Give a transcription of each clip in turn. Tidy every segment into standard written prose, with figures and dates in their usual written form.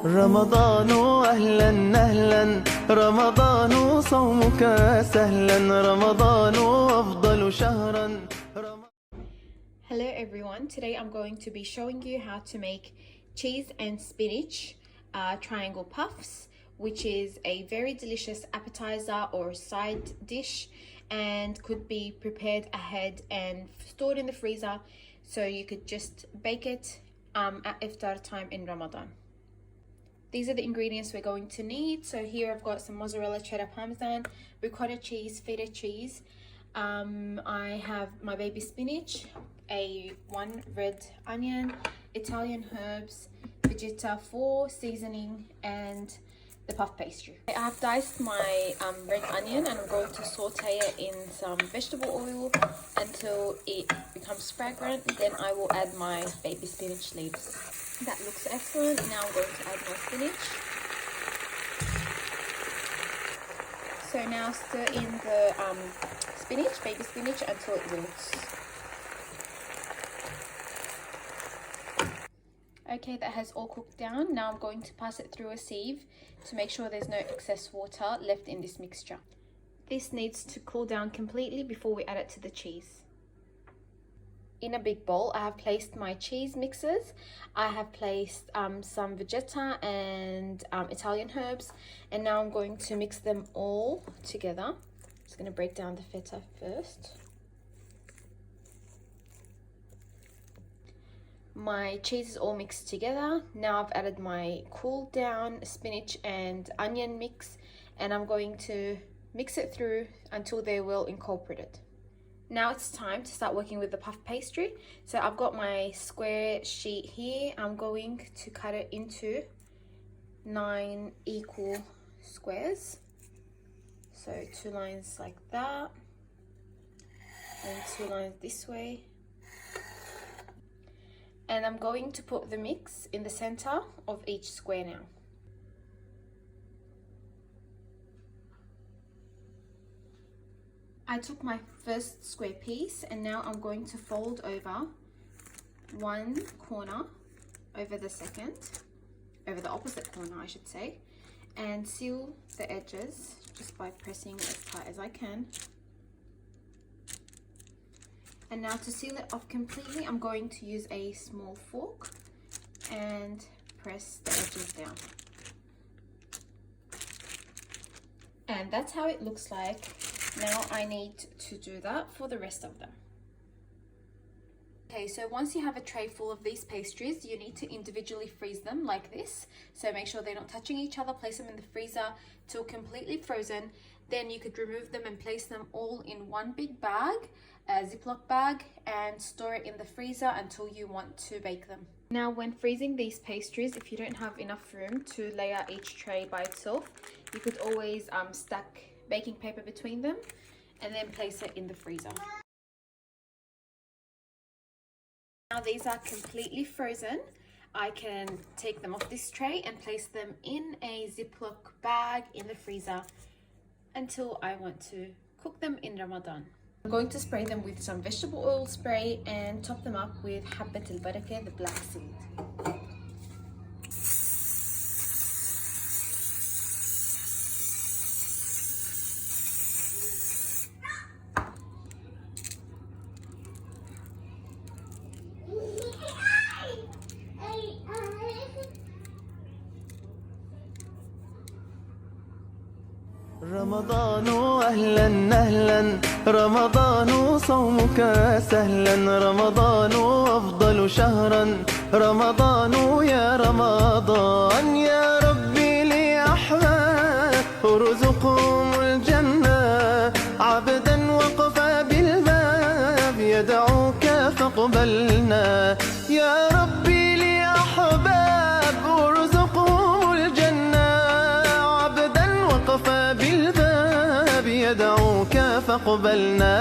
رمضان أهلا أهلا رمضان صومك سهلا رمضان أفضل شهرا. Hello everyone, today I'm going to be showing you how to make cheese and spinach triangle puffs, which is a very delicious appetizer or side dish and could be prepared ahead and stored in the freezer so you could just bake it at iftar time in Ramadan. These are the ingredients we're going to need. So here I've got some mozzarella cheddar parmesan, ricotta cheese, feta cheese. I have my baby spinach, one red onion, Italian herbs, vegeta for seasoning, and the puff pastry. I have diced my red onion and I'm going to saute it in some vegetable oil until it becomes fragrant. Then I will add my baby spinach leaves. That looks excellent. Now I'm going to add my spinach. So now stir in the spinach, baby spinach, until it wilts. Okay, that has all cooked down. Now I'm going to pass it through a sieve to make sure there's no excess water left in this mixture. This needs to cool down completely before we add it to the cheese. In a big bowl, I have placed my cheese mixes. I have placed some vegeta and Italian herbs, and now I'm going to mix them all together. Just going to break down the feta first. My cheese is all mixed together. Now I've added my cooled down spinach and onion mix, and I'm going to mix it through until they're well incorporated. Now it's time to start working with the puff pastry. So I've got my square sheet here. I'm going to cut it into 9 equal squares. So 2 lines like that, and 2 lines this way. And I'm going to put the mix in the center of each square now. I took my first square piece and now I'm going to fold over one corner over the second, over the opposite corner I should say, and seal the edges just by pressing as tight as I can. And now to seal it off completely, I'm going to use a small fork and press the edges down. And that's how it looks like. Now I need to do that for the rest of them. Okay, so once you have a tray full of these pastries, you need to individually freeze them like this. So make sure they're not touching each other. Place them in the freezer till completely frozen. Then you could remove them and place them all in one big bag, a Ziploc bag, and store it in the freezer until you want to bake them. Now when freezing these pastries, if you don't have enough room to lay out each tray by itself, you could always stack baking paper between them and then place it in the freezer. Now these are completely frozen. I can take them off this tray and place them in a Ziploc bag in the freezer until I want to cook them in Ramadan. I'm going to spray them with some vegetable oil spray and top them up with habbat al-barakah, the black seed. رمضان أهلا أهلا رمضان صومك سهلا رمضان أفضل شهرا رمضان يا رمضان يا ربي لي أحباب ارزقهم الجنة عبدا وقف بالباب يدعوك فاقبلنا يا ربي لي أحباب ارزقهم الجنة عبدا وقف بالباب يدعوك فاقبلنا.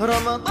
رمضان